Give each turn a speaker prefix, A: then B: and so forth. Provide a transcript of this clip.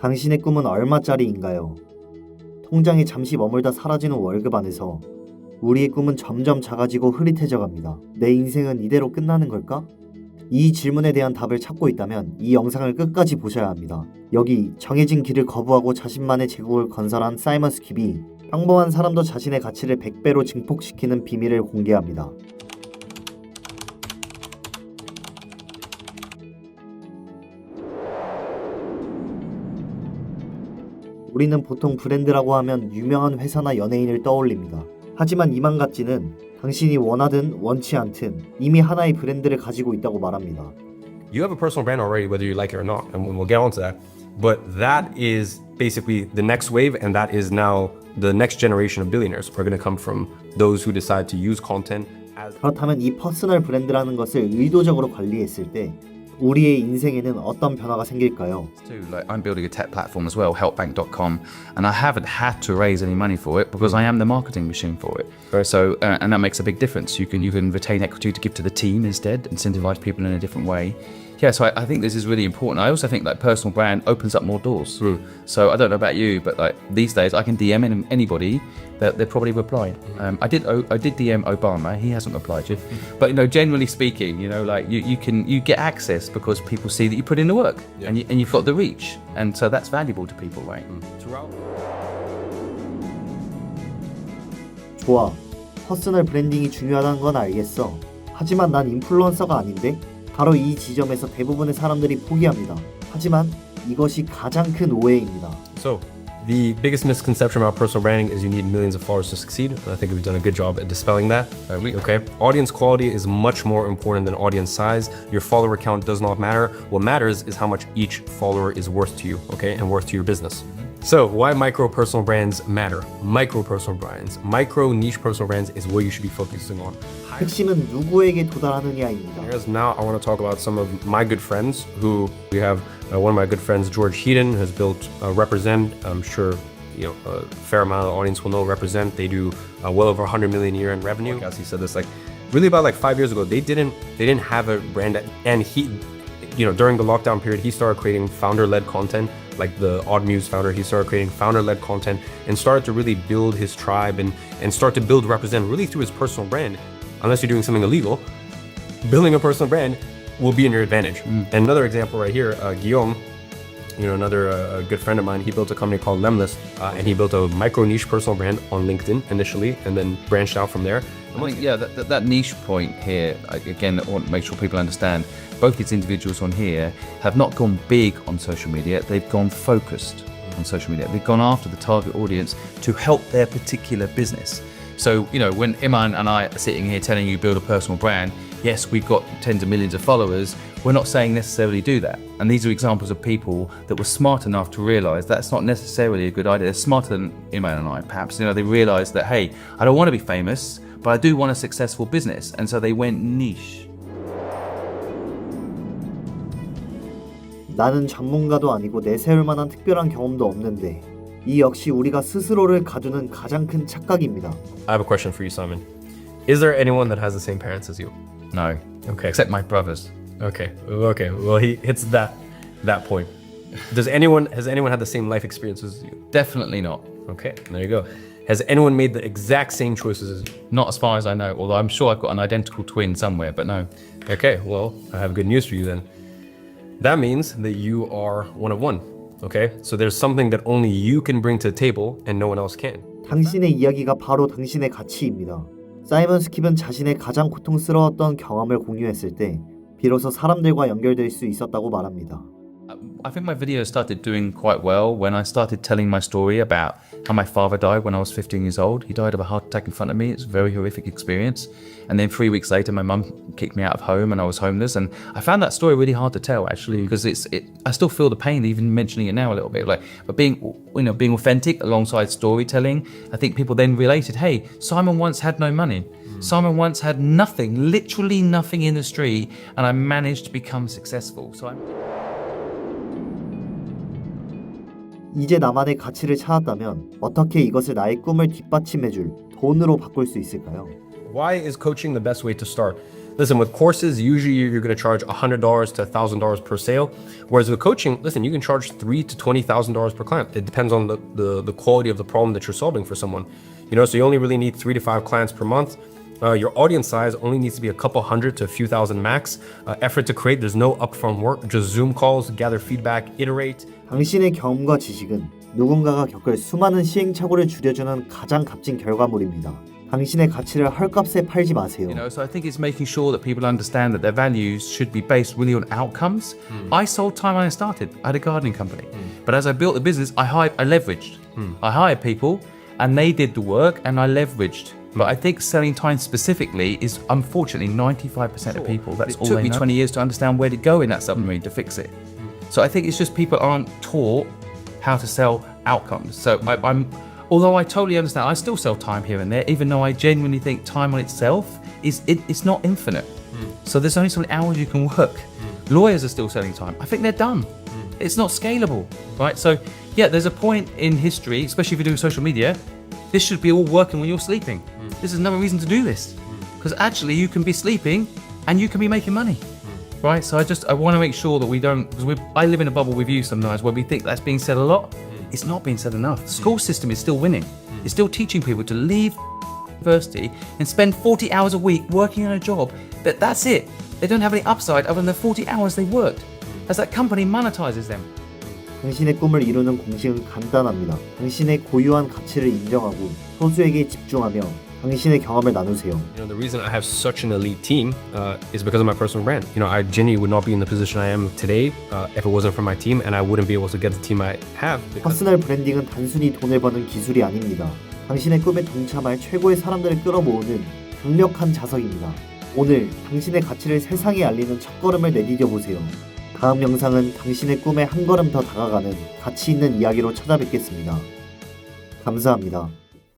A: 당신의 꿈은 얼마짜리인가요? 통장에 잠시 머물다 사라지는 월급 안에서 우리의 꿈은 점점 작아지고 흐릿해져 갑니다. 내 인생은 이대로 끝나는 걸까? 이 질문에 대한 답을 찾고 있다면 이 영상을 끝까지 보셔야 합니다. 여기 정해진 길을 거부하고 자신만의 제국을 건설한 사이먼 스큅이 평범한 사람도 자신의 가치를 100배로 증폭시키는 비밀을 공개합니다. 우리는 보통 브랜드라고 하면 유명한 회사나 연예인을 떠올립니다. 하지만 이만갓지는 당신이 원하든 원치 않든 이미 하나의 브랜드를 가지고 있다고 말합니다.
B: You have a personal brand already, whether you like it or not, and we'll get onto that. But that is basically the next wave, and that is now the next generation of billionaires are going to come from those who decide to use content as.
A: 그렇다면 이 퍼스널 브랜드라는 것을 의도적으로 관리했을 때 우리의 인생에는 어떤 변화가 생길까요?
C: Like I'm building a tech platform as well, helpbank.com, and I haven't had to raise any money for it because I am the marketing machine for it. So and that makes a big difference. You can retain equity to give to the team instead, incentivize people in a different way. Yeah, so I think this is really important. I also think like personal brand opens up more doors. So I don't know about you, but like these days I can DM anybody that they probably reply. I did DM Obama. He hasn't replied yet. But you know, generally speaking, you know, like you get access because people see that you put in the work and you've got the reach, and so that's valuable to people, right?
A: 좋아. 퍼스널 브랜딩이 중요하다는 건 알겠어. 하지만 난 인플루언서가 아닌데? 바로 이 지점에서 대부분의 사람들이 포기합니다. 하지만 이것이 가장 큰 오해입니다.
B: So, the biggest misconception about personal branding is you need millions of followers to succeed. And I think we've done a good job at dispelling that. Okay. Audience quality is much more important than audience size. Your follower count does not matter. What matters is how much each follower is worth to you, okay, and worth to your business. So, why micro personal brands matter? Micro personal brands, micro niche personal brands is what you should be focusing on.
A: 핵심은 누구에게 도달하느냐입니다.
B: Because now I want to talk about some of my good friends who we have. One of my good friends, George Heaton, has built Represent. I'm sure you know a fair amount of the audience will know Represent. They do well over 100 million a year in revenue. As he said this, like really about like 5 years ago, they didn't have a brand, and he, you know, during the lockdown period, he started creating founder-led content. Like the Odd Muse founder, he started creating founder-led content and started to really build his tribe and start to build Represent really through his personal brand. Unless you're doing something illegal, building a personal brand will be in your advantage. And another example right here, Guillaume, you know, another good friend of mine, he built a company called Lemless, and he built a micro niche personal brand on LinkedIn initially, and then branched out from there.
C: I think, yeah, that niche point here, again, I want to make sure people understand, both these individuals on here have not gone big on social media, they've gone focused on social media. They've gone after the target audience to help their particular business. So, you know, when Iman and I are sitting here telling you build a personal brand, yes, we've got tens of millions of followers, we're not saying necessarily do that. And these are examples of people that were smart enough to realize that's not necessarily a good idea. They're smarter than Iman and I, perhaps. You know, they realized that, hey, I don't want to be famous, but I do want a successful business. And so they went niche.
A: 나는 전문가도 아니고 내세울 만한 특별한 경험도 없는데 이 역시 우리가 스스로를 가두는 가장 큰 착각입니다.
B: I have a question for you, Simon. Is there anyone that has the same parents as you?
C: No.
B: Okay.
C: Except my brothers.
B: Okay. Well, he hits that point. Has anyone had the same life experiences as you?
C: Definitely not.
B: Okay. There you go. Has anyone made the exact same choices as you?
C: Not as far as I know, although I'm sure I've got an identical twin somewhere, but no.
B: Okay. Well, I have good news for you then. That means that you are one of one. Okay? So there's something that only you can bring to the table and no one else can.
A: 당신의 이야기가 바로 당신의 가치입니다. 사이먼 스큅은 자신의 가장 고통스러웠던 경험을 공유했을 때 비로소 사람들과 연결될 수 있었다고 말합니다.
C: I think my video started doing quite well when I started telling my story about how my father died when I was 15 years old. He died of a heart attack in front of me. It's a very horrific experience. And then 3 weeks later, my mum kicked me out of home and I was homeless. And I found that story really hard to tell, actually, because I still feel the pain, even mentioning it now a little bit. But being authentic alongside storytelling, I think people then related, hey, Simon once had no money. Simon once had nothing, literally nothing in the street, and I managed to become successful.
A: 이제 나만의 가치를 찾았다면 어떻게 이것을 나의 꿈을 뒷받침해줄 돈으로 바꿀 수 있을까요?
B: Why is coaching the best way to start? Listen, with courses, usually you're going to charge $100 to $1,000 per sale. Whereas with coaching, listen, you can charge $3,000 to $20,000 per client. It depends on the quality of the problem that you're solving for someone. You know, so you only really need 3 to 5 clients per month. Your audience size only needs to be a couple hundred to a few thousand max. Effort to create, there's no upfront work. Just Zoom calls, gather feedback, iterate.
A: 당신의 경험과 지식은 누군가가 겪을 수많은 시행착오를 줄여주는 가장 값진 결과물입니다. 당신의 가치를 헐값에 팔지 마세요.
C: You know, so I think it's making sure that people understand that their values should be based really on outcomes. I sold time when I started. I had a gardening company. But as I built the business, I leveraged. I hired people and they did the work and I leveraged. But I think selling time specifically is unfortunately 95% of people. It took me 20 years to understand where to go in that submarine to fix it. So I think it's just people aren't taught how to sell outcomes. So although I totally understand, I still sell time here and there, even though I genuinely think time on itself it's not infinite. So there's only so many hours you can work. Lawyers are still selling time. I think they're done. It's not scalable, right? So yeah, there's a point in history, especially if you're doing social media, this should be all working when you're sleeping. This is another reason to do this. Because actually you can be sleeping and you can be making money. Right, so I want to make sure that we don't, because I live in a bubble with you sometimes where we think that's being said a lot. It's not being said enough. The school system is still winning. It's still teaching people to leave university and spend 40 hours a week working on a job. But that's it. They don't have any upside other than the 40 hours they worked. As that company monetizes them.
A: 당신의 꿈을 이루는 공식은 간단합니다. 당신의 고유한 가치를 인정하고 소수에게 집중하며 당신의 경험을 나누세요.
B: You know, the reason I have such an elite team is because of my personal brand. You know, I genuinely would not be in the position I am today if it wasn't for my team, and I wouldn't be able to get the team I have.
A: 퍼스널 브랜딩은 단순히 돈을 버는 기술이 아닙니다. 당신의 꿈에 동참할 최고의 사람들을 끌어모으는 강력한 자석입니다. 오늘 당신의 가치를 세상에 알리는 첫걸음을 내디뎌 보세요. 다음 영상은 당신의 꿈에 한 걸음 더 다가가는 가치 있는 이야기로 찾아뵙겠습니다. 감사합니다.